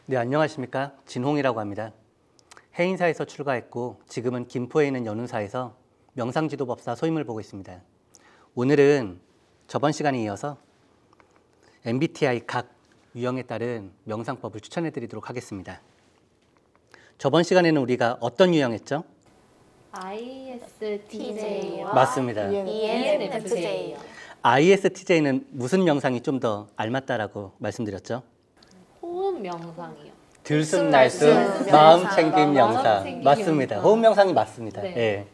네, 안녕하십니까. 진홍이라고 합니다. 해인사에서 출가했고 지금은 김포에 있는 연운사에서 명상지도법사 소임을 보고 있습니다. 오늘은 저번 시간에 이어서 MBTI 각 유형에 따른 명상법을 추천해 드리도록 하겠습니다. 저번 시간에는 우리가 어떤 유형했죠? ISTJ와 맞습니다. ENFJ. ISTJ는 무슨 명상이 좀 더 알맞다라고 말씀드렸죠? 호흡 명상이요. 들숨날숨 마음챙김 명상. 맞습니다. 호흡 명상이 맞습니다. 네. 예.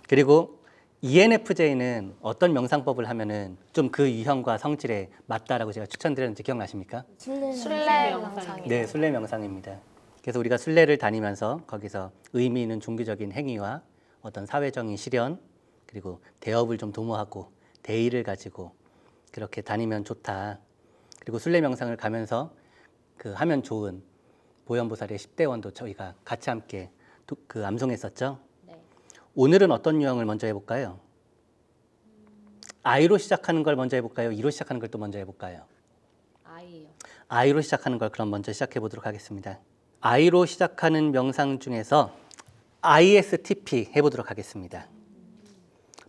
그리고 ENFJ는 어떤 명상법을 하면은 좀 그 유형과 성질에 맞다라고 제가 추천드렸는지 기억나십니까? 순례 명상이요. 네, 순례 명상입니다. 그래서 우리가 순례를 다니면서 거기서 의미 있는 종교적인 행위와 어떤 사회적인 실현, 그리고 대업을 좀 도모하고 대의를 가지고 그렇게 다니면 좋다. 그리고 순례 명상을 가면서 그 하면 좋은 보현보살의 10대원도 저희가 같이 함께 그 암송했었죠. 네. 오늘은 어떤 유형을 먼저 해볼까요? I로 시작하는 걸 먼저 해볼까요? E로 시작하는 걸 또 먼저 해볼까요? I요. I로 시작하는 걸 그럼 먼저 시작해 보도록 하겠습니다. I로 시작하는 명상 중에서 ISTP 해보도록 하겠습니다.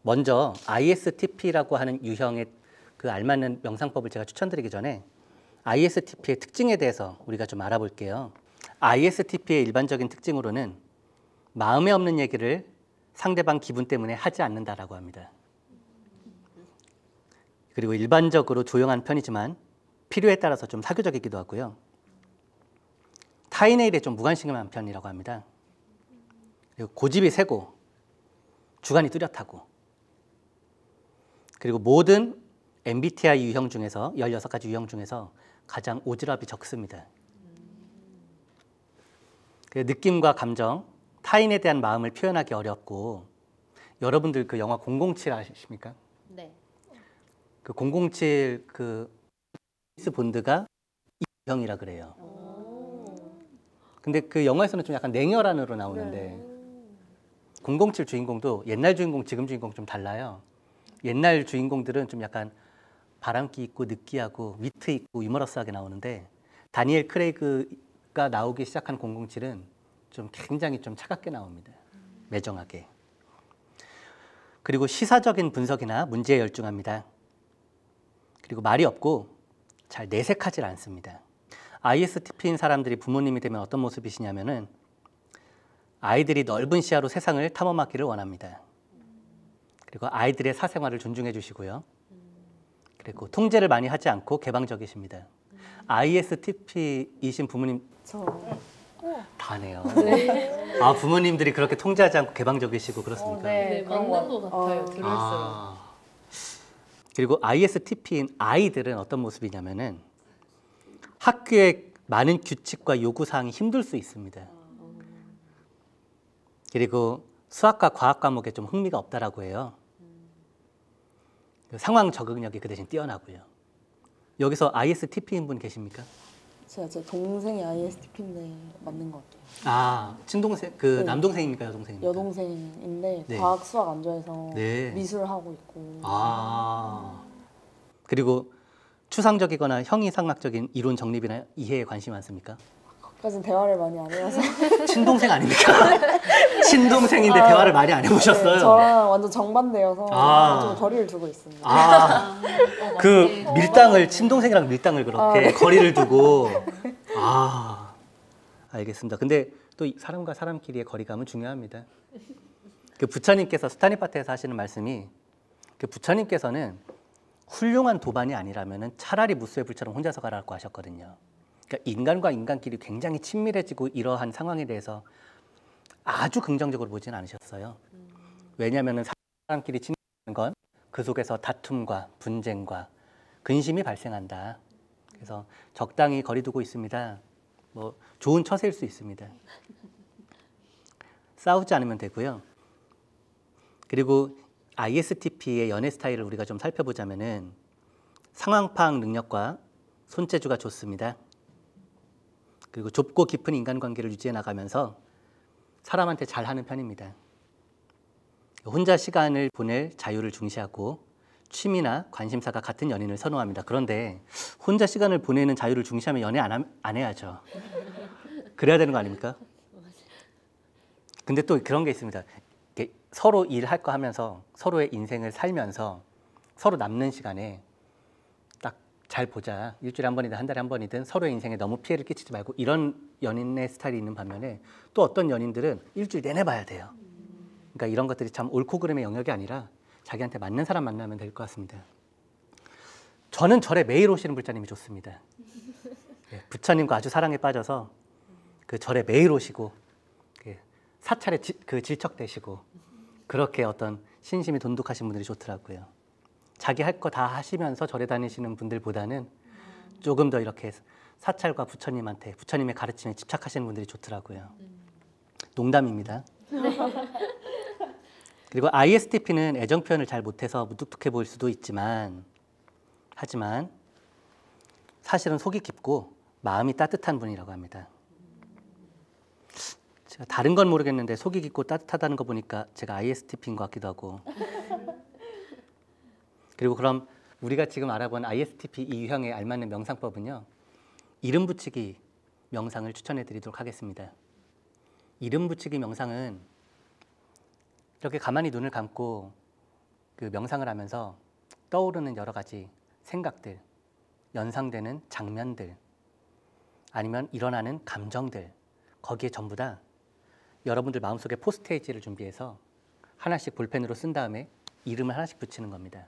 먼저 ISTP라고 하는 유형의 그 알맞는 명상법을 제가 추천드리기 전에 ISTP의 특징에 대해서 우리가 좀 알아볼게요. ISTP의 일반적인 특징으로는 마음에 없는 얘기를 상대방 기분 때문에 하지 않는다라고 합니다. 그리고 일반적으로 조용한 편이지만 필요에 따라서 좀 사교적이기도 하고요. 타인의 일에 좀 무관심한 편이라고 합니다. 그리고 고집이 세고 주관이 뚜렷하고, 그리고 모든 MBTI 유형 중에서 16가지 유형 중에서 가장 오지랖이 적습니다. 느낌과 감정, 타인에 대한 마음을 표현하기 어렵고, 여러분들 그 영화 007 아십니까? 네. 그 007 그 제임스 본드가 이 유형이라 그래요. 근데 그 영화에서는 좀 약간 냉혈한으로 나오는데 007 주인공도 옛날 주인공, 지금 주인공 좀 달라요. 옛날 주인공들은 좀 약간 바람기 있고 느끼하고 위트 있고 유머러스하게 나오는데 다니엘 크레이그가 나오기 시작한 007은 좀 굉장히 좀 차갑게 나옵니다. 매정하게. 그리고 시사적인 분석이나 문제에 열중합니다. 그리고 말이 없고 잘 내색하지 않습니다. ISTP인 사람들이 부모님이 되면 어떤 모습이시냐면은 아이들이 넓은 시야로 세상을 탐험하기를 원합니다. 그리고 아이들의 사생활을 존중해 주시고요. 그리고 통제를 많이 하지 않고 개방적이십니다. ISTP이신 부모님 다네요. 네. 아, 부모님들이 그렇게 통제하지 않고 개방적이시고 그렇습니까? 네, 맞는 것 같아요. 들을수록. 그리고 ISTP인 아이들은 어떤 모습이냐면은 학교에 많은 규칙과 요구사항이 힘들 수 있습니다. 그리고 수학과 과학 과목에 좀 흥미가 없다라고 해요. 상황 적응력이 그 대신 뛰어나고요. 여기서 ISTP인 분 계십니까? 제 동생이 ISTP인데 맞는 것 같아요. 아, 친동생, 그 남동생입니까, 여동생입니까? 여동생인데 네. 과학, 수학 안 좋아해서 네. 미술 하고 있고. 그리고 추상적이거나 형이상학적인 이론 정립이나 이해에 관심이 많습니까? 거기까지는 대화를 많이 안 해서. 친동생 아닙니까? 친동생인데 대화를 많이 안 해보셨어요? 네, 저랑 완전 정반대여서 좀 거리를 두고 있습니다. 그 밀당을, 친동생이랑 밀당을 그렇게 거리를 두고. 알겠습니다. 근데 또 사람과 사람끼리의 거리감은 중요합니다. 그 부처님께서 스타니파트에서 하시는 말씀이, 그 부처님께서는 훌륭한 도반이 아니라면 차라리 무수의 불처럼 혼자서 가라고 하셨거든요. 그러니까 인간과 인간끼리 굉장히 친밀해지고 이러한 상황에 대해서 아주 긍정적으로 보지는 않으셨어요. 왜냐하면 사람끼리 친밀한 건 그 속에서 다툼과 분쟁과 근심이 발생한다. 그래서 적당히 거리 두고 있습니다. 뭐 좋은 처세일 수 있습니다. 싸우지 않으면 되고요. 그리고 ISTP의 연애 스타일을 우리가 좀 살펴보자면은 상황 파악 능력과 손재주가 좋습니다. 그리고 좁고 깊은 인간관계를 유지해 나가면서 사람한테 잘하는 편입니다. 혼자 시간을 보낼 자유를 중시하고 취미나 관심사가 같은 연인을 선호합니다. 그런데 혼자 시간을 보내는 자유를 중시하면 연애 안 해야죠. 그래야 되는 거 아닙니까? 근데 또 그런 게 있습니다. 서로 일할 거 하면서 서로의 인생을 살면서 서로 남는 시간에 딱 잘 보자. 일주일에 한 번이든 한 달에 한 번이든 서로의 인생에 너무 피해를 끼치지 말고 이런 연인의 스타일이 있는 반면에 또 어떤 연인들은 일주일 내내 봐야 돼요. 그러니까 이런 것들이 참 옳고 그름의 영역이 아니라 자기한테 맞는 사람 만나면 될 것 같습니다. 저는 절에 매일 오시는 불자님이 좋습니다. 부처님과 아주 사랑에 빠져서 그 절에 매일 오시고 사찰에 질척대시고 그렇게 어떤 신심이 돈독하신 분들이 좋더라고요. 자기 할 거 다 하시면서 절에 다니시는 분들보다는 조금 더 이렇게 사찰과 부처님한테 부처님의 가르침에 집착하시는 분들이 좋더라고요. 농담입니다. 그리고 ISTP는 애정 표현을 잘 못해서 무뚝뚝해 보일 수도 있지만 하지만 사실은 속이 깊고 마음이 따뜻한 분이라고 합니다. 제가 다른 건 모르겠는데 속이 깊고 따뜻하다는 거 보니까 제가 ISTP인 것 같기도 하고. 그리고 그럼 우리가 지금 알아본 ISTP 이 유형에 알맞는 명상법은요. 이름 붙이기 명상을 추천해 드리도록 하겠습니다. 이름 붙이기 명상은 이렇게 가만히 눈을 감고 그 명상을 하면서 떠오르는 여러 가지 생각들, 연상되는 장면들, 아니면 일어나는 감정들, 거기에 전부 다 여러분들 마음속에 포스트잇을 준비해서 하나씩 볼펜으로 쓴 다음에 이름을 하나씩 붙이는 겁니다.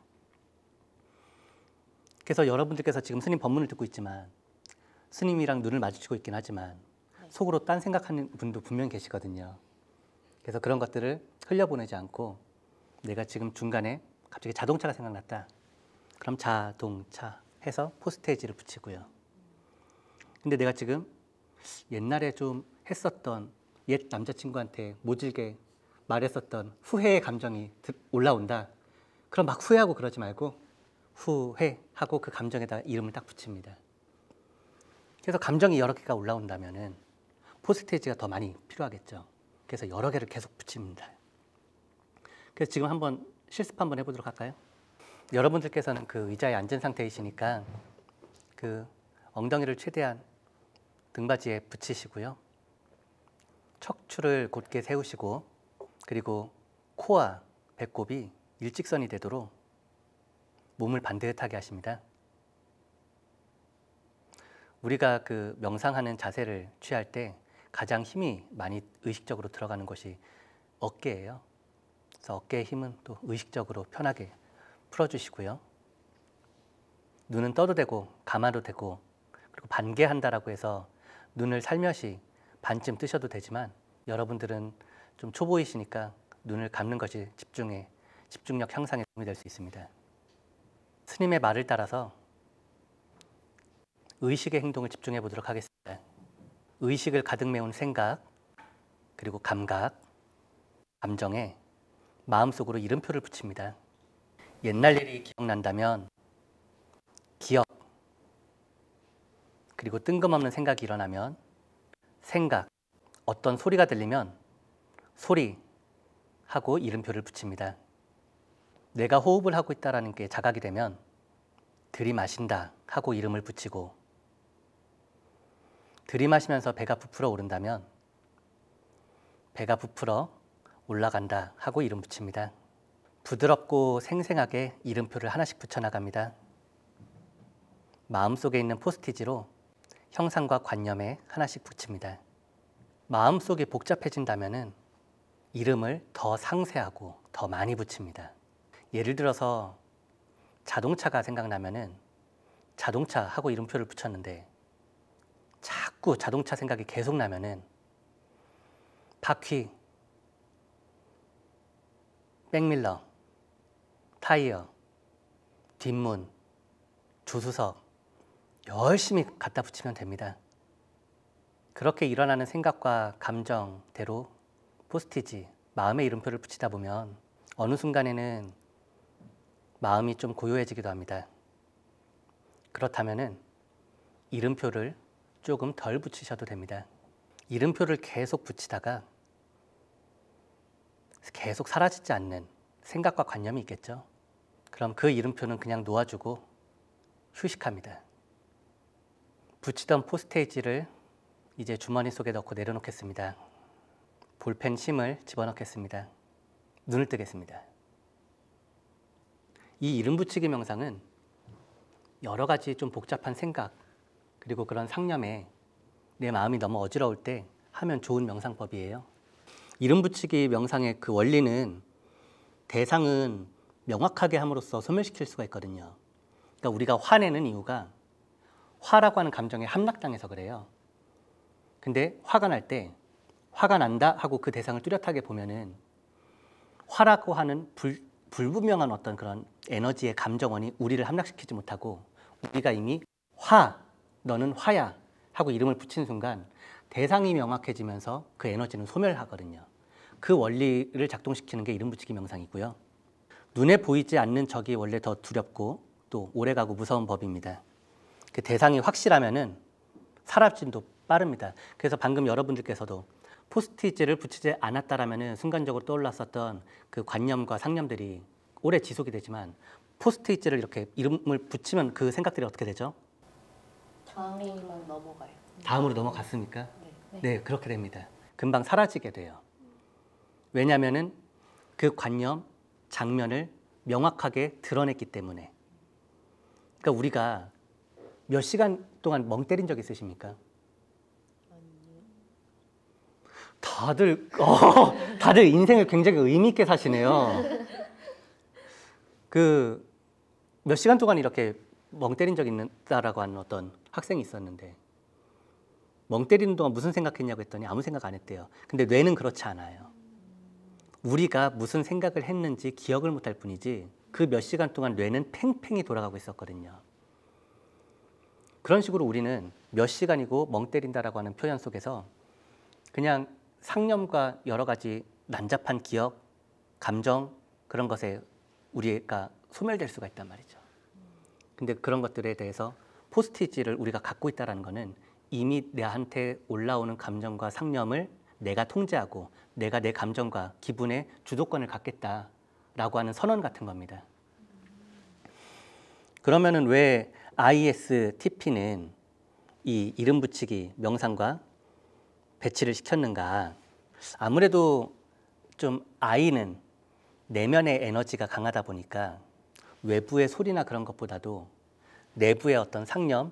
그래서 여러분들께서 지금 스님 법문을 듣고 있지만 스님이랑 눈을 마주치고 있긴 하지만 속으로 딴 생각하는 분도 분명 계시거든요. 그래서 그런 것들을 흘려보내지 않고 내가 지금 중간에 갑자기 자동차가 생각났다. 그럼 자동차 해서 포스트잇을 붙이고요. 근데 내가 지금 옛날에 좀 했었던 옛 남자친구한테 모질게 말했었던 후회의 감정이 올라온다. 그럼 막 후회하고 그러지 말고 후회하고 그 감정에다 이름을 딱 붙입니다. 그래서 감정이 여러 개가 올라온다면은 포스트잇가 더 많이 필요하겠죠. 그래서 여러 개를 계속 붙입니다. 그래서 지금 한번 실습 한번 해보도록 할까요? 여러분들께서는 그 의자에 앉은 상태이시니까 그 엉덩이를 최대한 등받이에 붙이시고요. 척추를 곧게 세우시고 그리고 코와 배꼽이 일직선이 되도록 몸을 반듯하게 하십니다. 우리가 그 명상하는 자세를 취할 때 가장 힘이 많이 의식적으로 들어가는 것이 어깨예요. 그래서 어깨의 힘은 또 의식적으로 편하게 풀어주시고요. 눈은 떠도 되고 감아도 되고 그리고 반개한다라고 해서 눈을 살며시 반쯤 뜨셔도 되지만 여러분들은 좀 초보이시니까 눈을 감는 것이 집중력 향상에 도움이 될 수 있습니다. 스님의 말을 따라서 의식의 행동을 집중해 보도록 하겠습니다. 의식을 가득 메운 생각, 그리고 감각, 감정에 마음속으로 이름표를 붙입니다. 옛날 일이 기억난다면 기억, 그리고 뜬금없는 생각이 일어나면 생각, 어떤 소리가 들리면 소리 하고 이름표를 붙입니다. 내가 호흡을 하고 있다는 게 자각이 되면 들이마신다 하고 이름을 붙이고 들이마시면서 배가 부풀어 오른다면 배가 부풀어 올라간다 하고 이름 붙입니다. 부드럽고 생생하게 이름표를 하나씩 붙여나갑니다. 마음속에 있는 포스트잇으로 형상과 관념에 하나씩 붙입니다. 마음속이 복잡해진다면 이름을 더 상세하고 더 많이 붙입니다. 예를 들어서 자동차가 생각나면은 자동차 하고 이름표를 붙였는데 자꾸 자동차 생각이 계속 나면은 바퀴, 백밀러, 타이어, 뒷문, 조수석 열심히 갖다 붙이면 됩니다. 그렇게 일어나는 생각과 감정대로 포스트잇, 마음의 이름표를 붙이다 보면 어느 순간에는 마음이 좀 고요해지기도 합니다. 그렇다면은 이름표를 조금 덜 붙이셔도 됩니다. 이름표를 계속 붙이다가 계속 사라지지 않는 생각과 관념이 있겠죠. 그럼 그 이름표는 그냥 놓아주고 휴식합니다. 붙이던 포스트잇을 이제 주머니 속에 넣고 내려놓겠습니다. 볼펜 심을 집어넣겠습니다. 눈을 뜨겠습니다. 이 이름 붙이기 명상은 여러 가지 좀 복잡한 생각 그리고 그런 상념에 내 마음이 너무 어지러울 때 하면 좋은 명상법이에요. 이름 붙이기 명상의 그 원리는 대상은 명확하게 함으로써 소멸시킬 수가 있거든요. 그러니까 우리가 화내는 이유가 화라고 하는 감정에 함락당해서 그래요. 근데 화가 날 때 화가 난다 하고 그 대상을 뚜렷하게 보면은 화라고 하는 불분명한 어떤 그런 에너지의 감정원이 우리를 함락시키지 못하고 우리가 이미 화, 너는 화야 하고 이름을 붙인 순간 대상이 명확해지면서 그 에너지는 소멸하거든요. 그 원리를 작동시키는 게 이름 붙이기 명상이고요. 눈에 보이지 않는 적이 원래 더 두렵고 또 오래가고 무서운 법입니다. 그 대상이 확실하면은 사라짐도 빠릅니다. 그래서 방금 여러분들께서도 포스트잇을 붙이지 않았다라면은 순간적으로 떠올랐었던 그 관념과 상념들이 오래 지속이 되지만 포스트잇을 이렇게 이름을 붙이면 그 생각들이 어떻게 되죠? 다음으로 넘어가요. 다음으로 넘어갔습니까? 네. 네, 그렇게 됩니다. 금방 사라지게 돼요. 왜냐하면은 그 관념, 장면을 명확하게 드러냈기 때문에. 그러니까 우리가 몇 시간 동안 멍 때린 적 있으십니까? 다들 인생을 굉장히 의미 있게 사시네요. 그 몇 시간 동안 이렇게 멍 때린 적 있다라고 하는 어떤 학생이 있었는데 멍 때리는 동안 무슨 생각했냐고 했더니 아무 생각 안 했대요. 근데 뇌는 그렇지 않아요. 우리가 무슨 생각을 했는지 기억을 못할 뿐이지 그 몇 시간 동안 뇌는 팽팽히 돌아가고 있었거든요. 그런 식으로 우리는 몇 시간이고 멍 때린다라고 하는 표현 속에서 그냥 상념과 여러 가지 난잡한 기억, 감정 그런 것에 우리가 소멸될 수가 있단 말이죠. 근데 그런 것들에 대해서 포스트잇을 우리가 갖고 있다는 것은 이미 내한테 올라오는 감정과 상념을 내가 통제하고 내가 내 감정과 기분의 주도권을 갖겠다라고 하는 선언 같은 겁니다. 그러면은 왜 ISTP는 이 이름 붙이기 명상과 배치를 시켰는가? 아무래도 좀 I는 내면의 에너지가 강하다 보니까 외부의 소리나 그런 것보다도 내부의 어떤 상념,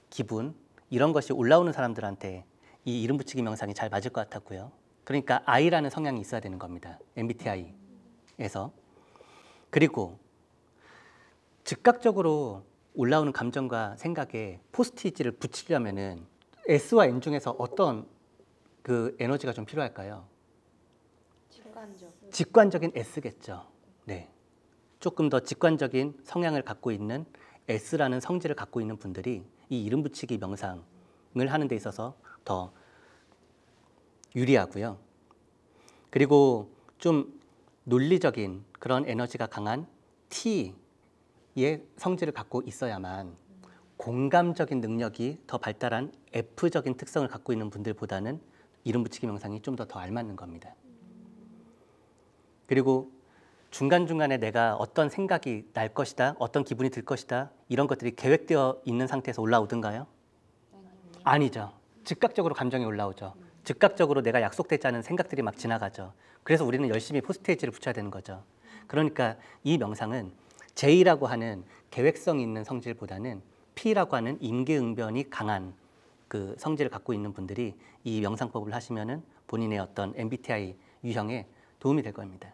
기분 이런 것이 올라오는 사람들한테 이 이름 붙이기 명상이 잘 맞을 것 같았고요. 그러니까 I라는 성향이 있어야 되는 겁니다. MBTI에서. 그리고 즉각적으로 올라오는 감정과 생각에 포스트잇을 붙이려면은 S와 N 중에서 어떤 그 에너지가 좀 필요할까요? 직관적인 S겠죠. 네. 조금 더 직관적인 성향을 갖고 있는 S라는 성질을 갖고 있는 분들이 이 이름 붙이기 명상을 하는 데 있어서 더 유리하고요. 그리고 좀 논리적인 그런 에너지가 강한 T의 성질을 갖고 있어야만 공감적인 능력이 더 발달한 F적인 특성을 갖고 있는 분들보다는 이름 붙이기 명상이 좀 더 알맞는 겁니다. 그리고 중간중간에 내가 어떤 생각이 날 것이다, 어떤 기분이 들 것이다 이런 것들이 계획되어 있는 상태에서 올라오던가요? 아니죠. 즉각적으로 감정이 올라오죠. 즉각적으로 내가 약속되지 않은 생각들이 막 지나가죠. 그래서 우리는 열심히 포스트잇을 붙여야 되는 거죠. 그러니까 이 명상은 J라고 하는 계획성 있는 성질보다는 P라고 하는 임기응변이 강한 그 성질을 갖고 있는 분들이 이 명상법을 하시면은 본인의 어떤 MBTI 유형에 도움이 될 겁니다.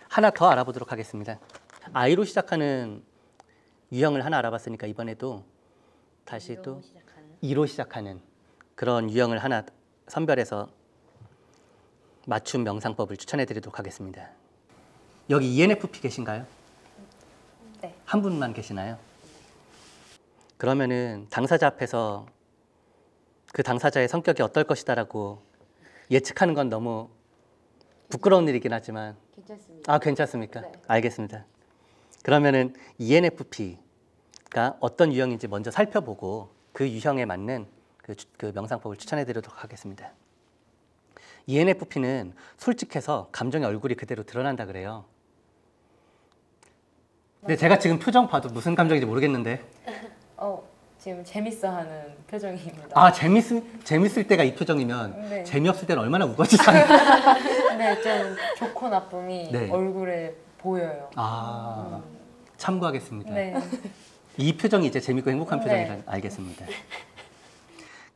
하나 더 알아보도록 하겠습니다. I로 시작하는 유형을 하나 알아봤으니까 이번에도 다시 또 E로 시작하는 그런 유형을 하나 선별해서 맞춤 명상법을 추천해 드리도록 하겠습니다. 여기 ENFP 계신가요? 네. 한 분만 계시나요? 그러면은 당사자 앞에서 그 당사자의 성격이 어떨 것이다라고 예측하는 건 너무 부끄러운 일이긴 하지만 괜찮습니다. 아 괜찮습니까? 네. 알겠습니다. 그러면은 ENFP가 어떤 유형인지 먼저 살펴보고 그 유형에 맞는 그 명상법을 추천해드리도록 하겠습니다. ENFP는 솔직해서 감정의 얼굴이 그대로 드러난다 그래요. 근데 제가 지금 표정 봐도 무슨 감정인지 모르겠는데. 지금 재밌어하는 표정입니다. 아 재밌을 때가 이 표정이면 네. 재미없을 때는 얼마나 우거지잖아요. 네, 좀 좋고 나쁨이 네. 얼굴에 보여요. 아 참고하겠습니다. 네. 이 표정이 이제 재밌고 행복한 네. 표정이라 알겠습니다.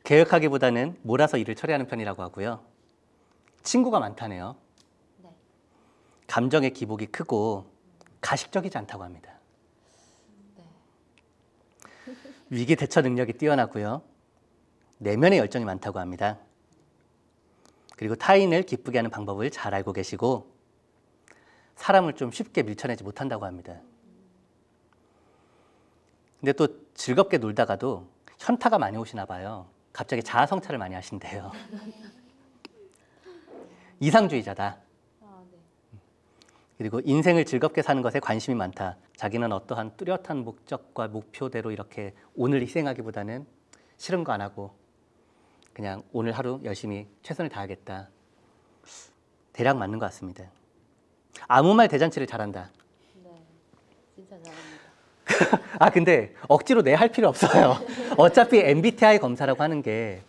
계획하기보다는 몰아서 일을 처리하는 편이라고 하고요. 친구가 많다네요. 네. 감정의 기복이 크고 가식적이지 않다고 합니다. 네. 위기 대처 능력이 뛰어나고요. 내면의 열정이 많다고 합니다. 그리고 타인을 기쁘게 하는 방법을 잘 알고 계시고 사람을 좀 쉽게 밀쳐내지 못한다고 합니다. 근데 또 즐겁게 놀다가도 현타가 많이 오시나 봐요. 갑자기 자아성찰을 많이 하신대요. 이상주의자다. 아, 네. 그리고 인생을 즐겁게 사는 것에 관심이 많다. 자기는 어떠한 뚜렷한 목적과 목표대로 이렇게 오늘 희생하기보다는 싫은 거 안 하고 그냥 오늘 하루 열심히 최선을 다하겠다. 대략 맞는 것 같습니다. 아무 말 대잔치를 잘한다. 네. 진짜 잘합니다. 아 근데 억지로 내 할 필요 없어요. 어차피 MBTI 검사라고 하는 게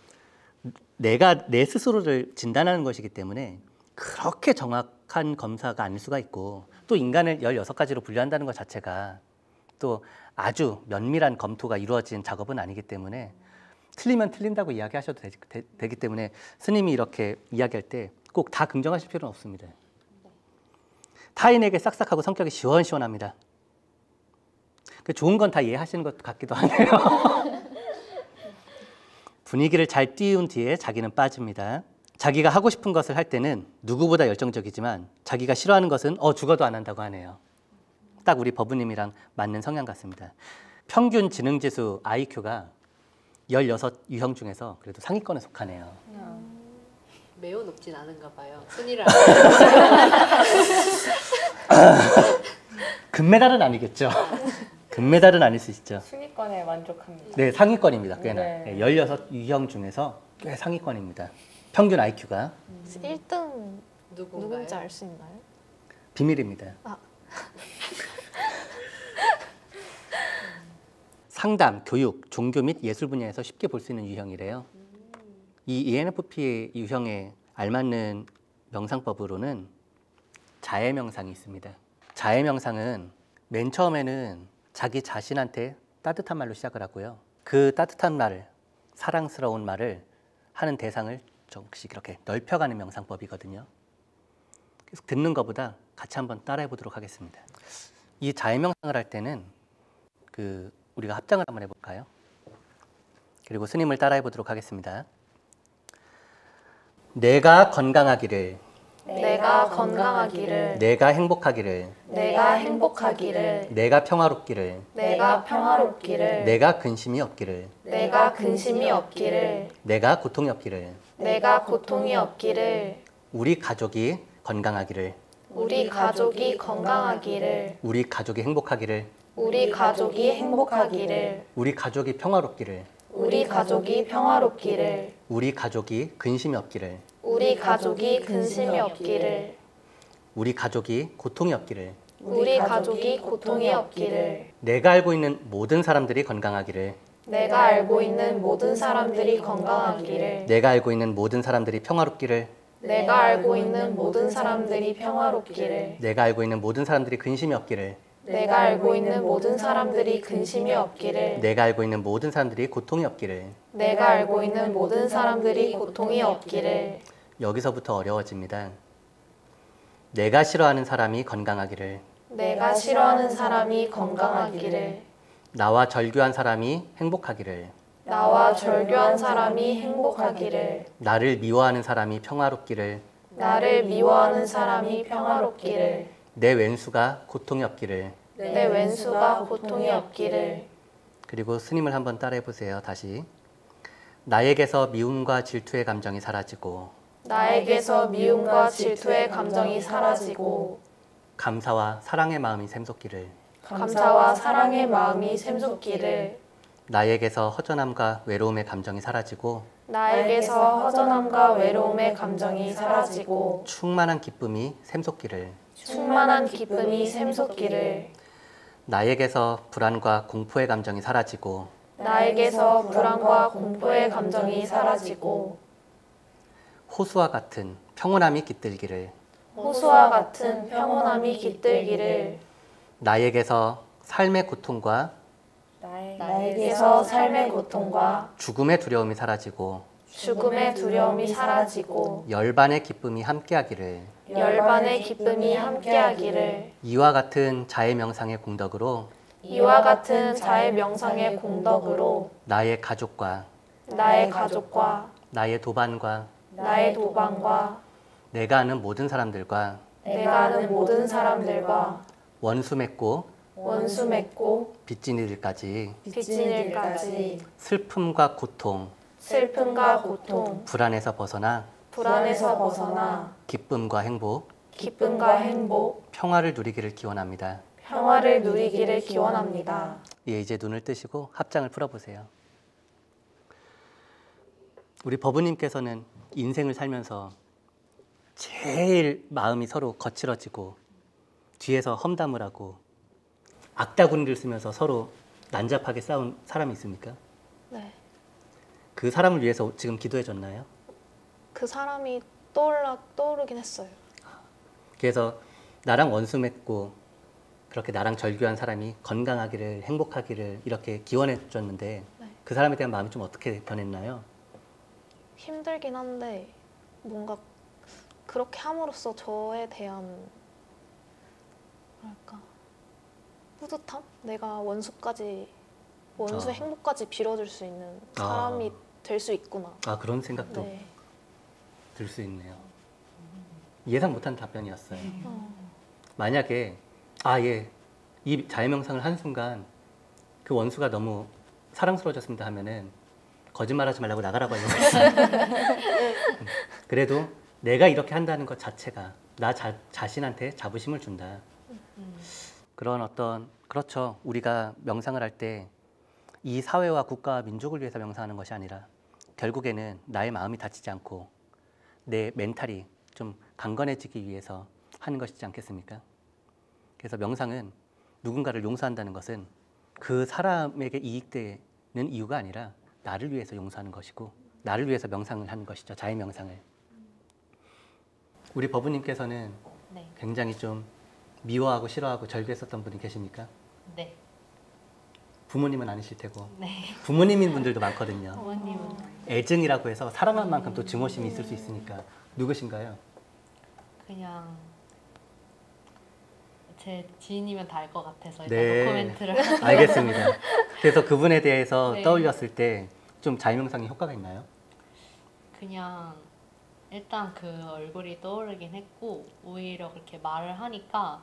내가 내 스스로를 진단하는 것이기 때문에 그렇게 정확한 검사가 아닐 수가 있고 또 인간을 16가지로 분류한다는 것 자체가 또 아주 면밀한 검토가 이루어진 작업은 아니기 때문에 틀리면 틀린다고 이야기하셔도 되기 때문에 스님이 이렇게 이야기할 때 꼭 다 긍정하실 필요는 없습니다. 타인에게 싹싹하고 성격이 시원시원합니다. 좋은 건 다 이해하시는 것 같기도 하네요. 분위기를 잘 띄운 뒤에 자기는 빠집니다. 자기가 하고 싶은 것을 할 때는 누구보다 열정적이지만 자기가 싫어하는 것은 죽어도 안 한다고 하네요. 딱 우리 버부님이랑 맞는 성향 같습니다. 평균 지능지수 IQ가 16 유형 중에서 그래도 상위권에 속하네요. 매우 높진 않은가 봐요. 순위를 금메달은 아니겠죠. 금메달은 아닐 수 있죠. 순위권에 만족합니다. 네, 상위권입니다. 꽤나. 네. 16 유형 중에서 꽤 상위권입니다. 평균 IQ가 1등 누군가요? 누군지 알 수 있나요? 비밀입니다. 아. 상담, 교육, 종교 및 예술 분야에서 쉽게 볼 수 있는 유형이래요. 이 ENFP 유형에 알맞는 명상법으로는 자해 명상이 있습니다. 자해 명상은 맨 처음에는 자기 자신한테 따뜻한 말로 시작을 하고요. 그 따뜻한 말을, 사랑스러운 말을 하는 대상을 조금씩 이렇게 넓혀가는 명상법이거든요. 그래서 듣는 것보다 같이 한번 따라해 보도록 하겠습니다. 이 자해 명상을 할 때는 우리가 합장을 한번 해볼까요? 그리고 스님을 따라해 보도록 하겠습니다. 내가 건강하기를, 내가 건강하기를, 내가 행복하기를, 내가 행복하기를, 내가 평화롭기를, 내가 평화롭기를, 내가 근심이 없기를, 내가 근심이 없기를, 내가 고통이 없기를, 내가 고통이 없기를, 우리 가족이 건강하기를, 우리 가족이 건강하기를, 우리 가족이 행복하기를, 우리 가족이 행복하기를, 우리 가족이 평화롭기를, 우리 가족이 평화롭기를, 우리 가족이 근심이 없기를, 우리 가족이 근심이 없기를, 우리 가족이 고통이 없기를, 우리 가족이 고통이 없기를, 내가 알고 있는 모든 사람들이 건강하기를, 내가 알고 있는 모든 사람들이 건강하기를, 내가 알고 있는 모든 사람들이 평화롭기를, 내가 알고 있는 모든 사람들이 평화롭기를, 내가 알고 있는 모든 사람들이 근심이 없기를, 내가 알고 있는 모든 사람들이 근심이 없기를, 내가 알고 있는 모든 사람들이 고통이 없기를. 내가 알고 있는 모든 사람들이 고통이 없기를. 여기서부터 어려워집니다. 내가 싫어하는 사람이 건강하기를, 내가 싫어하는 사람이 건강하기를, 나와 절교한 사람이 행복하기를, 나와 절교한 사람이 행복하기를, 나를 미워하는 사람이 평화롭기를, 나를 미워하는 사람이 평화롭기를, 내 왼수가 고통이 없기를. 내 왼수가 고통이 없기를. 그리고 스님을 한번 따라해 보세요. 다시. 나에게서 미움과 질투의 감정이 사라지고, 나에게서 미움과 질투의 감정이 사라지고 감사와 사랑의 마음이 샘솟기를. 감사와 사랑의 마음이 샘솟기를 나에게서 허전함과 외로움의 감정이 사라지고 나에게서 허전함과 외로움의 감정이 사라지고 충만한 기쁨이 샘솟기를. 충만한 기쁨이 샘솟기를 나에게서 불안과 공포의 감정이 사라지고 나에게서 불안과 공포의 감정이 사라지고 호수와 같은 평온함이 깃들기를. 호수와 같은 평온함이 깃들기를 나에게서 삶의 고통과 나에게서 삶의 고통과 죽음의 두려움이 사라지고 죽음의 두려움이 사라지고 열반의 기쁨이 함께하기를. 열반의 기쁨이 함께하기를 이와 같은 자의 명상의 공덕으로 이와 같은 자의 명상의 공덕으로 나의 가족과 나의 가족과 나의 도반과 나의 도방과 내가 아는 모든 사람들과 내가 아는 모든 사람들과 원수 맺고 원수 맺고 빚진 이들까지 빚진 일까지 슬픔과 고통, 슬픔과 고통 불안에서 벗어나 불안에서 벗어나 기쁨과 행복, 기쁨과 행복 평화를 누리기를 기원합니다. 평화를 누리기를 기원합니다. 예, 이제 눈을 뜨시고 합장을 풀어보세요. 우리 법우님께서는 인생을 살면서 제일 마음이 서로 거칠어지고 뒤에서 험담을 하고 악다구니를 쓰면서 서로 난잡하게 싸운 사람이 있습니까? 네. 그 사람을 위해서 지금 기도해 줬나요? 그 사람이 떠오르긴 했어요. 그래서 나랑 원수 맺고 그렇게 나랑 절교한 사람이 건강하기를 행복하기를 이렇게 기원해 줬는데 네. 그 사람에 대한 마음이 좀 어떻게 변했나요? 힘들긴 한데 뭔가 그렇게 함으로써 저에 대한 뭐랄까 뿌듯함? 내가 원수의 행복까지 빌어줄 수 있는 사람이 될 수 있구나. 아, 그런 생각도 네. 들 수 있네요. 예상 못한 답변이었어요. 어, 만약에 이 자해명상을 한 순간 그 원수가 너무 사랑스러워졌습니다 하면은 거짓말하지 말라고 나가라고 하려고 했어요. 그래도 내가 이렇게 한다는 것 자체가 나 자신한테 자부심을 준다. 그런 그렇죠. 우리가 명상을 할 때 이 사회와 국가와 민족을 위해서 명상하는 것이 아니라 결국에는 나의 마음이 다치지 않고 내 멘탈이 좀 강건해지기 위해서 하는 것이지 않겠습니까? 그래서 명상은 누군가를 용서한다는 것은 그 사람에게 이익되는 이유가 아니라 나를 위해서 용서하는 것이고 나를 위해서 명상을 하는 것이죠. 자의 명상을. 우리 법우님께서는 네. 굉장히 좀 미워하고 싫어하고 절교했었던 분이 계십니까? 네. 부모님은 아니실 테고 네. 부모님인 분들도 많거든요. 부모님은 애증이라고 해서 사랑한 만큼 또 증오심이 있을 수 있으니까 누구신가요? 그냥 제 지인이면 다 알 것 같아서 일단 네. 노코멘트를 알겠습니다. 그래서 그분에 대해서 네. 떠올렸을 때 좀 자유명상이 효과가 있나요? 그냥 일단 그 얼굴이 떠오르긴 했고 오히려 그렇게 말을 하니까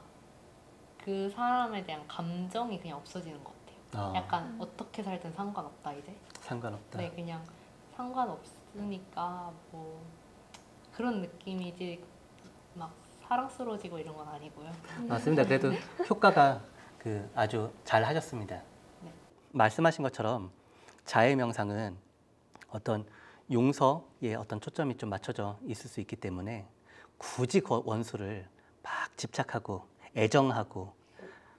그 사람에 대한 감정이 그냥 없어지는 것 같아요. 약간 어떻게 살든 상관없다 이제. 상관없다. 네, 그냥 상관없으니까 뭐 그런 느낌이지 막 사랑스러워지고 이런 건 아니고요. 맞습니다. 그래도 효과가 아주 잘 하셨습니다. 네. 말씀하신 것처럼 자해 명상은 어떤 용서에 어떤 초점이 좀 맞춰져 있을 수 있기 때문에 굳이 그 원수를 막 집착하고 애정하고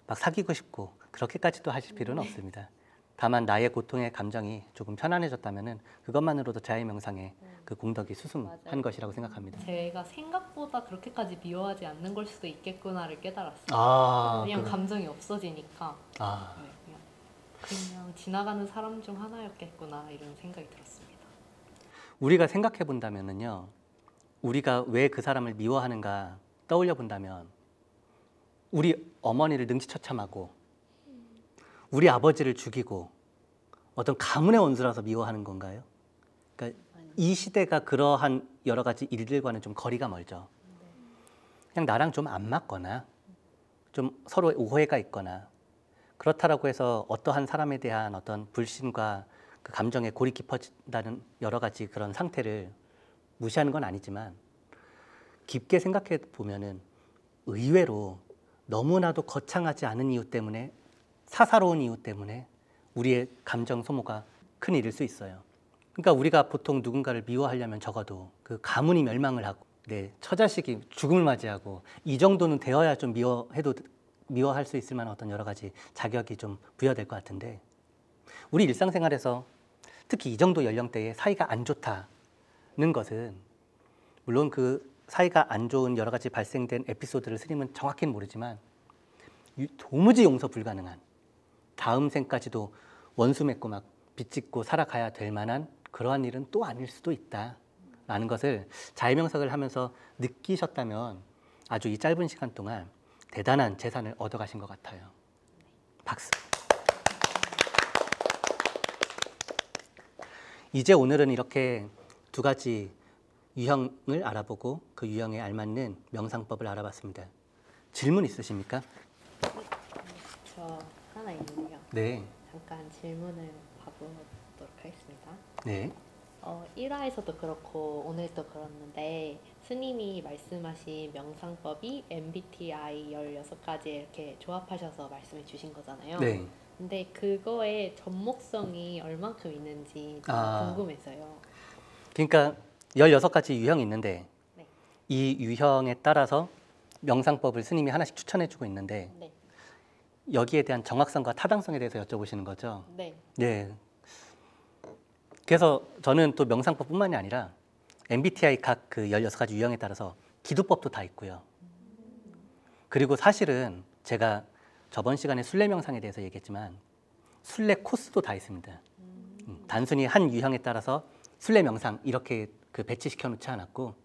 막 사귀고 싶고 그렇게까지도 하실 필요는 없습니다. 다만 나의 고통의 감정이 조금 편안해졌다면은 그것만으로도 자해 명상의 그 공덕이 수승한 맞아요. 것이라고 생각합니다. 제가 생각보다 그렇게까지 미워하지 않는 걸 수도 있겠구나를 깨달았어요. 아, 그냥 감정이 없어지니까 아, 네, 그냥 지나가는 사람 중 하나였겠구나 이런 생각이 들었습니다. 우리가 생각해 본다면은요, 우리가 왜 그 사람을 미워하는가 떠올려 본다면, 우리 어머니를 능지처참하고, 우리 아버지를 죽이고, 어떤 가문의 원수라서 미워하는 건가요? 그러니까 이 시대가 그러한 여러 가지 일들과는 좀 거리가 멀죠. 그냥 나랑 좀 안 맞거나, 좀 서로 오해가 있거나, 그렇다라고 해서 어떠한 사람에 대한 어떤 불신과 그 감정에 골이 깊어진다는 여러 가지 그런 상태를 무시하는 건 아니지만 깊게 생각해 보면은 의외로 너무나도 거창하지 않은 이유 때문에, 사사로운 이유 때문에 우리의 감정 소모가 큰 일일 수 있어요. 그러니까 우리가 보통 누군가를 미워하려면 적어도 그 가문이 멸망을 하고 내 처자식이 죽음을 맞이하고 이 정도는 되어야 좀 미워할 수 있을 만한 어떤 여러 가지 자격이 좀 부여될 것 같은데, 우리 일상생활에서 특히 이 정도 연령대에 사이가 안 좋다는 것은, 물론 그 사이가 안 좋은 여러 가지 발생된 에피소드를 스님은 정확히는 모르지만 도무지 용서 불가능한, 다음 생까지도 원수 맺고 막 빚짓고 살아가야 될 만한 그러한 일은 또 아닐 수도 있다라는 것을 자해명상을 하면서 느끼셨다면 아주 이 짧은 시간 동안 대단한 재산을 얻어가신 것 같아요. 박수. 이제 오늘은 이렇게 두 가지 유형을 알아보고 그 유형에 알맞는 명상법을 알아봤습니다. 질문 있으십니까? 저 하나 있는데요. 네. 잠깐 질문을 가보도록 하겠습니다. 네. 1화에서도 그렇고 오늘도 그렇는데 스님이 말씀하신 명상법이 MBTI 16가지 이렇게 조합하셔서 말씀해 주신 거잖아요. 네. 근데 그거의 접목성이 얼만큼 있는지 좀 궁금해서요. 그러니까 16가지 유형이 있는데 네. 이 유형에 따라서 명상법을 스님이 하나씩 추천해주고 있는데 네. 여기에 대한 정확성과 타당성에 대해서 여쭤보시는 거죠? 네. 네. 그래서 저는 또 명상법뿐만이 아니라 MBTI 각 그 16가지 유형에 따라서 기도법도 다 있고요. 그리고 사실은 제가 저번 시간에 순례 명상에 대해서 얘기했지만 순례 코스도 다 있습니다. 단순히 한 유형에 따라서 순례 명상 이렇게 그 배치시켜 놓지 않았고,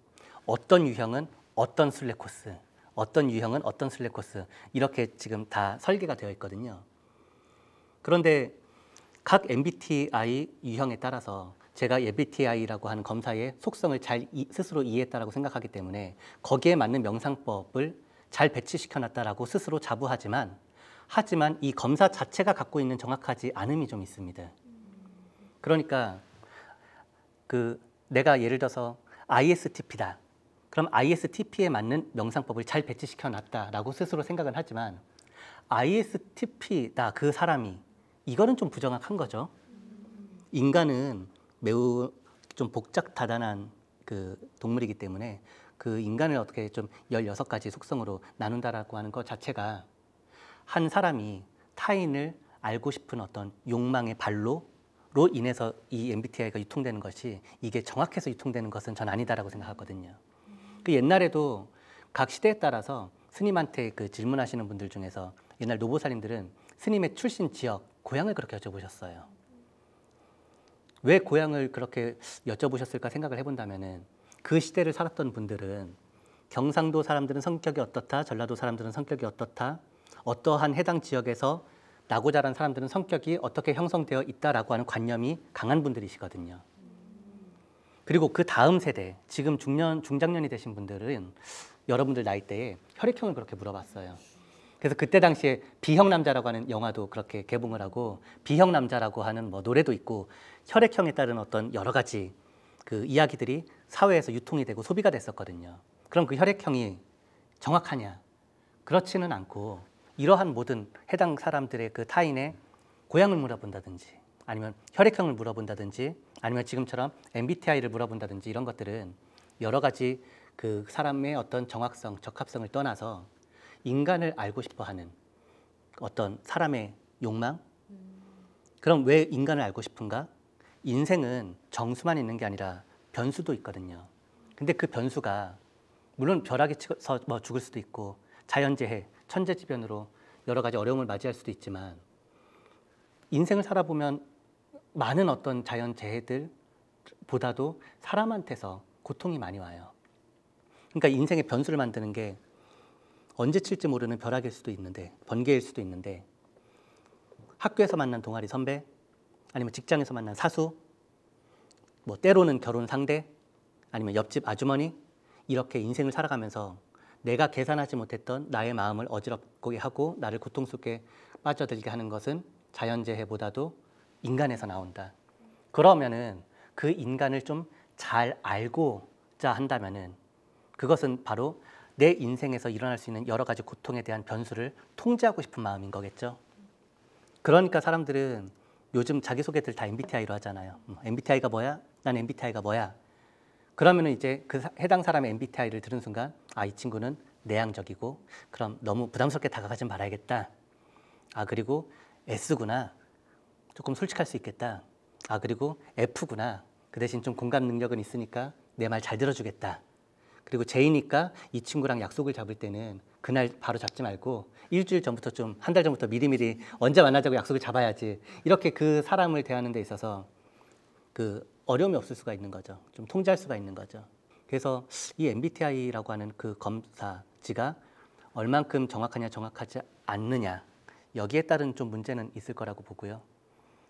어떤 유형은 어떤 순례 코스, 어떤 유형은 어떤 순례 코스, 이렇게 지금 다 설계가 되어 있거든요. 그런데 각 MBTI 유형에 따라서 제가 MBTI라고 하는 검사의 속성을 잘 스스로 이해했다라고 생각하기 때문에 거기에 맞는 명상법을 잘 배치시켜 놨다라고 스스로 자부하지만 이 검사 자체가 갖고 있는 정확하지 않음이 좀 있습니다. 그러니까 그 내가 예를 들어서 ISTP다. 그럼 ISTP에 맞는 명상법을 잘 배치시켜 놨다라고 스스로 생각은 하지만 ISTP다 그 사람이, 이거는 좀 부정확한 거죠. 인간은 매우 좀 복잡다단한 그 동물이기 때문에 그 인간을 어떻게 좀 16가지 속성으로 나눈다라고 하는 것 자체가 한 사람이 타인을 알고 싶은 어떤 욕망의 발로로 인해서 이 MBTI가 유통되는 것이, 이게 정확해서 유통되는 것은 전 아니다라고 생각하거든요. 그 옛날에도 각 시대에 따라서 스님한테 그 질문하시는 분들 중에서 옛날 노보살님들은 스님의 출신 지역, 고향을 그렇게 여쭤보셨어요. 왜 고향을 그렇게 여쭤보셨을까 생각을 해본다면은 그 시대를 살았던 분들은 경상도 사람들은 성격이 어떻다, 전라도 사람들은 성격이 어떻다, 어떠한 해당 지역에서 나고 자란 사람들은 성격이 어떻게 형성되어 있다라고 하는 관념이 강한 분들이시거든요. 그리고 그 다음 세대, 지금 중장년이 되신 분들은 여러분들 나이대에 혈액형을 그렇게 물어봤어요. 그래서 그때 당시에 B형 남자라고 하는 영화도 그렇게 개봉을 하고 B형 남자라고 하는 뭐 노래도 있고 혈액형에 따른 어떤 여러 가지 그 이야기들이 사회에서 유통이 되고 소비가 됐었거든요. 그럼 그 혈액형이 정확하냐? 그렇지는 않고 이러한 모든 해당 사람들의 그 타인의 고향을 물어본다든지 아니면 혈액형을 물어본다든지 아니면 지금처럼 MBTI를 물어본다든지 이런 것들은 여러 가지 그 사람의 어떤 정확성, 적합성을 떠나서 인간을 알고 싶어하는 어떤 사람의 욕망? 그럼 왜 인간을 알고 싶은가? 인생은 정수만 있는 게 아니라 변수도 있거든요. 근데 그 변수가 물론 벼락이 쳐서 뭐 죽을 수도 있고 자연재해, 천재지변으로 여러 가지 어려움을 맞이할 수도 있지만 인생을 살아보면 많은 어떤 자연재해들보다도 사람한테서 고통이 많이 와요. 그러니까 인생의 변수를 만드는 게 언제 칠지 모르는 벼락일 수도 있는데, 번개일 수도 있는데, 학교에서 만난 동아리 선배, 아니면 직장에서 만난 사수, 뭐 때로는 결혼 상대, 아니면 옆집 아주머니, 이렇게 인생을 살아가면서 내가 계산하지 못했던 나의 마음을 어지럽게 하고 나를 고통 속에 빠져들게 하는 것은 자연재해보다도 인간에서 나온다. 그러면은 그 인간을 좀 잘 알고 얻자 한다면은 그것은 바로 내 인생에서 일어날 수 있는 여러 가지 고통에 대한 변수를 통제하고 싶은 마음인 거겠죠. 그러니까 사람들은 요즘 자기소개들 다 MBTI로 하잖아요. MBTI가 뭐야? 난 MBTI가 뭐야? 그러면은 이제 그 해당 사람의 MBTI를 들은 순간 아, 이 친구는 내향적이고 그럼 너무 부담스럽게 다가가지 말아야겠다. 아, 그리고 S구나. 조금 솔직할 수 있겠다. 아, 그리고 F구나. 그 대신 좀 공감 능력은 있으니까 내 말 잘 들어주겠다. 그리고 J니까 이 친구랑 약속을 잡을 때는 그날 바로 잡지 말고 일주일 전부터 좀 한 달 전부터 미리미리 언제 만나자고 약속을 잡아야지. 이렇게 그 사람을 대하는 데 있어서 그 어려움이 없을 수가 있는 거죠. 좀 통제할 수가 있는 거죠. 그래서 이 MBTI라고 하는 그 검사지가 얼만큼 정확하냐 정확하지 않느냐 여기에 따른 좀 문제는 있을 거라고 보고요.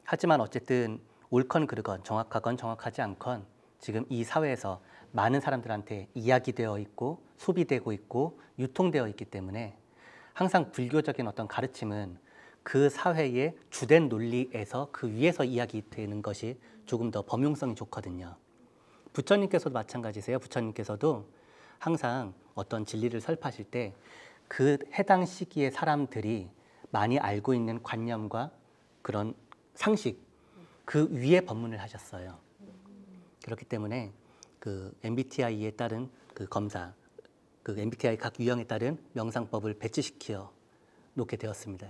하지만 어쨌든 옳건 그르건 정확하건 정확하지 않건 지금 이 사회에서 많은 사람들한테 이야기되어 있고 소비되고 있고 유통되어 있기 때문에 항상 불교적인 어떤 가르침은 그 사회의 주된 논리에서 그 위에서 이야기되는 것이 조금 더 범용성이 좋거든요. 부처님께서도 마찬가지세요. 부처님께서도 항상 어떤 진리를 설파하실 때 그 해당 시기의 사람들이 많이 알고 있는 관념과 그런 상식 그 위에 법문을 하셨어요. 그렇기 때문에 그 MBTI에 따른 그 검사, 그 MBTI 각 유형에 따른 명상법을 배치시켜 놓게 되었습니다.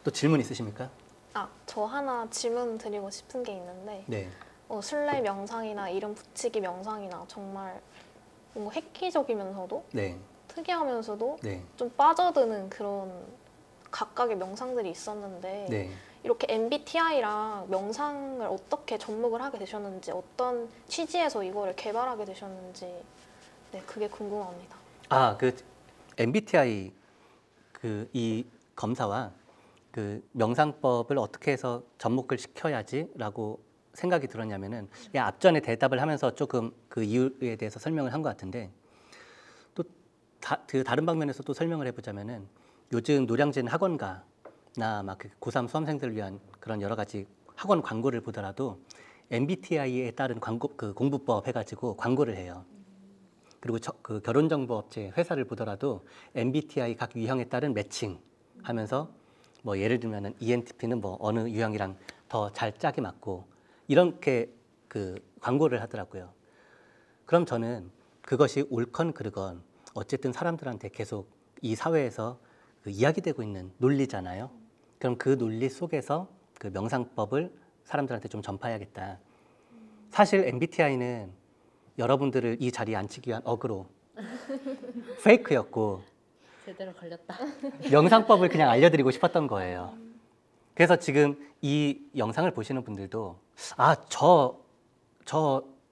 또 질문 있으십니까? 아, 저 하나 질문 드리고 싶은 게 있는데 네. 순례 명상이나 이름 붙이기 명상이나 정말 뭔가 획기적이면서도 네. 특이하면서도 네. 좀 빠져드는 그런 각각의 명상들이 있었는데 네. 이렇게 MBTI랑 명상을 어떻게 접목을 하게 되셨는지 어떤 취지에서 이거를 개발하게 되셨는지 네, 그게 궁금합니다. 아, 그 MBTI 그 이 검사와 그 명상법을 어떻게 해서 접목을 시켜야지라고 생각이 들었냐면은 앞전에 대답을 하면서 조금 그 이유에 대해서 설명을 한 것 같은데 또 그 다른 방면에서 또 설명을 해보자면은 요즘 노량진 학원가나 막 그 고3 수험생들을 위한 그런 여러 가지 학원 광고를 보더라도 MBTI에 따른 광고 그 공부법 해가지고 광고를 해요. 그리고 그 결혼정보업체 회사를 보더라도 MBTI 각 유형에 따른 매칭 하면서 뭐 예를 들면은 ENTP는 뭐 어느 유형이랑 더 잘 짝이 맞고 이렇게 그 광고를 하더라고요. 그럼 저는 그것이 옳건 그르건 어쨌든 사람들한테 계속 이 사회에서 그 이야기되고 있는 논리잖아요. 그럼 그 논리 속에서 그 명상법을 사람들한테 좀 전파해야겠다. 사실 MBTI는 여러분들을 이 자리에 앉히기 위한 어그로 페이크였고 제대로 걸렸다. 명상법을 그냥 알려드리고 싶었던 거예요. 그래서 지금 이 영상을 보시는 분들도 아, 저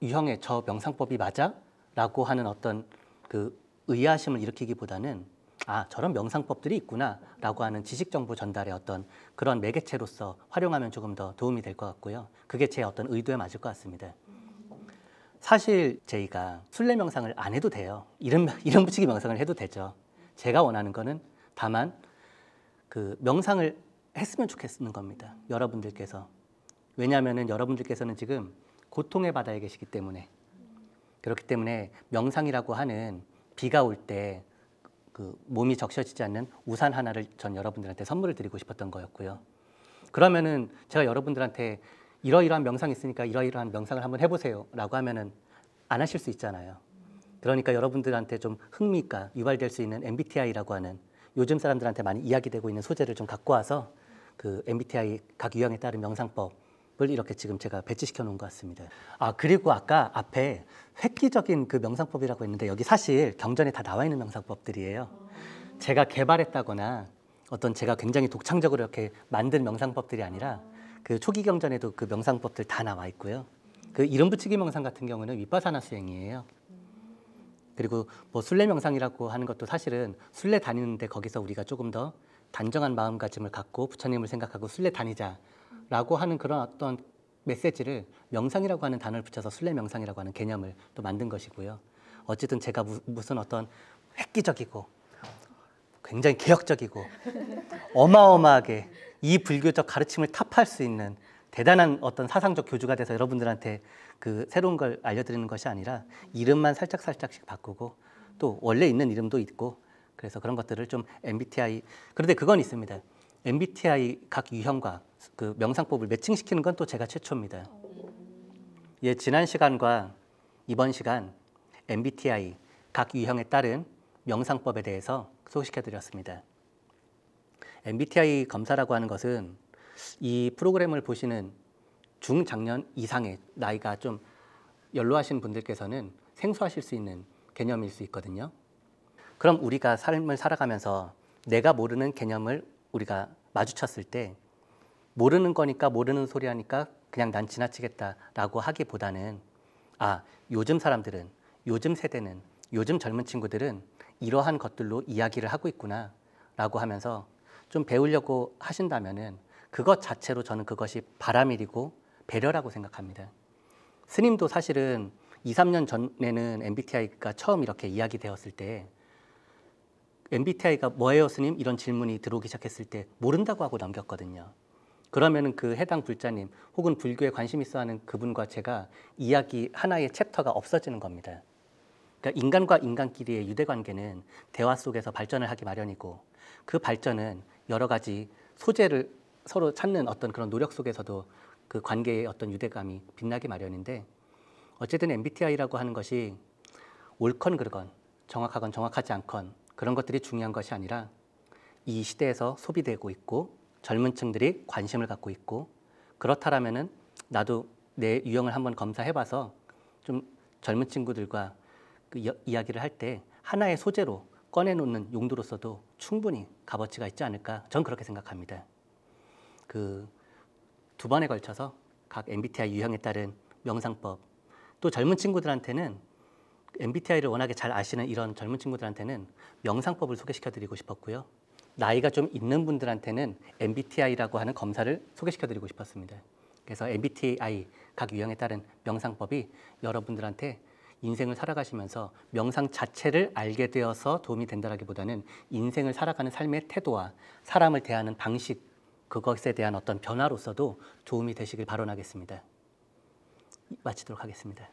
유형의 저 명상법이 맞아? 라고 하는 어떤 그 의아심을 일으키기보다는 아, 저런 명상법들이 있구나 라고 하는 지식정보 전달의 어떤 그런 매개체로서 활용하면 조금 더 도움이 될 것 같고요. 그게 제 어떤 의도에 맞을 것 같습니다. 사실 저희가 순례 명상을 안 해도 돼요. 이름 붙이기 명상을 해도 되죠. 제가 원하는 거는 다만 그 명상을 했으면 좋겠는 겁니다. 여러분들께서. 왜냐하면 여러분들께서는 지금 고통의 바다에 계시기 때문에 그렇기 때문에 명상이라고 하는 비가 올 때 그 몸이 적셔지지 않는 우산 하나를 전 여러분들한테 선물을 드리고 싶었던 거였고요. 그러면은 제가 여러분들한테 이러이러한 명상이 있으니까 이러이러한 명상을 한번 해보세요 라고 하면은 안 하실 수 있잖아요. 그러니까 여러분들한테 좀 흥미가 유발될 수 있는 MBTI라고 하는 요즘 사람들한테 많이 이야기되고 있는 소재를 좀 갖고 와서 그 MBTI 각 유형에 따른 명상법을 이렇게 지금 제가 배치시켜 놓은 것 같습니다. 아, 그리고 아까 앞에 획기적인 그 명상법이라고 했는데 여기 사실 경전에 다 나와 있는 명상법들이에요. 제가 개발했다거나 어떤 제가 굉장히 독창적으로 이렇게 만든 명상법들이 아니라 그 초기 경전에도 그 명상법들 다 나와 있고요. 그 이름 붙이기 명상 같은 경우는 윗바사나 수행이에요. 그리고 뭐 순례 명상이라고 하는 것도 사실은 순례 다니는데 거기서 우리가 조금 더 단정한 마음가짐을 갖고 부처님을 생각하고 순례 다니자라고 하는 그런 어떤 메시지를 명상이라고 하는 단어를 붙여서 순례 명상이라고 하는 개념을 또 만든 것이고요. 어쨌든 제가 무슨 어떤 획기적이고 굉장히 개혁적이고 어마어마하게 이 불교적 가르침을 타파할 수 있는 대단한 어떤 사상적 교주가 돼서 여러분들한테 그 새로운 걸 알려드리는 것이 아니라 이름만 살짝씩 바꾸고 또 원래 있는 이름도 있고 그래서 그런 것들을 좀 MBTI 그런데 그건 있습니다. MBTI 각 유형과 그 명상법을 매칭시키는 건 또 제가 최초입니다. 예, 지난 시간과 이번 시간 MBTI 각 유형에 따른 명상법에 대해서 소개시켜드렸습니다. MBTI 검사라고 하는 것은 이 프로그램을 보시는 중장년 이상의 나이가 좀 연로하신 분들께서는 생소하실 수 있는 개념일 수 있거든요. 그럼 우리가 삶을 살아가면서 내가 모르는 개념을 우리가 마주쳤을 때 모르는 거니까 모르는 소리 하니까 그냥 난 지나치겠다라고 하기보다는 아, 요즘 사람들은, 요즘 세대는, 요즘 젊은 친구들은 이러한 것들로 이야기를 하고 있구나 라고 하면서 좀 배우려고 하신다면은 그것 자체로 저는 그것이 바람일이고 배려라고 생각합니다. 스님도 사실은 2, 3년 전에는 MBTI가 처음 이렇게 이야기되었을 때 MBTI가 뭐예요, 스님? 이런 질문이 들어오기 시작했을 때 모른다고 하고 넘겼거든요. 그러면은 그 해당 불자님 혹은 불교에 관심 있어 하는 그분과 제가 이야기 하나의 챕터가 없어지는 겁니다. 그러니까 인간과 인간끼리의 유대관계는 대화 속에서 발전을 하기 마련이고 그 발전은 여러 가지 소재를 서로 찾는 어떤 그런 노력 속에서도 그 관계의 어떤 유대감이 빛나기 마련인데 어쨌든 MBTI라고 하는 것이 옳건 그르건 정확하건 정확하지 않건 그런 것들이 중요한 것이 아니라 이 시대에서 소비되고 있고 젊은 층들이 관심을 갖고 있고 그렇다라면은 나도 내 유형을 한번 검사해봐서 좀 젊은 친구들과 그 이야기를 할 때 하나의 소재로 꺼내놓는 용도로서도 충분히 값어치가 있지 않을까 전 그렇게 생각합니다. 그 2번에 걸쳐서 각 MBTI 유형에 따른 명상법 또 젊은 친구들한테는 MBTI를 워낙에 잘 아시는 이런 젊은 친구들한테는 명상법을 소개시켜드리고 싶었고요. 나이가 좀 있는 분들한테는 MBTI라고 하는 검사를 소개시켜드리고 싶었습니다. 그래서 MBTI 각 유형에 따른 명상법이 여러분들한테 인생을 살아가시면서 명상 자체를 알게 되어서 도움이 된다라기보다는 인생을 살아가는 삶의 태도와 사람을 대하는 방식 그것에 대한 어떤 변화로서도 도움이 되시길 바라겠습니다. 마치도록 하겠습니다.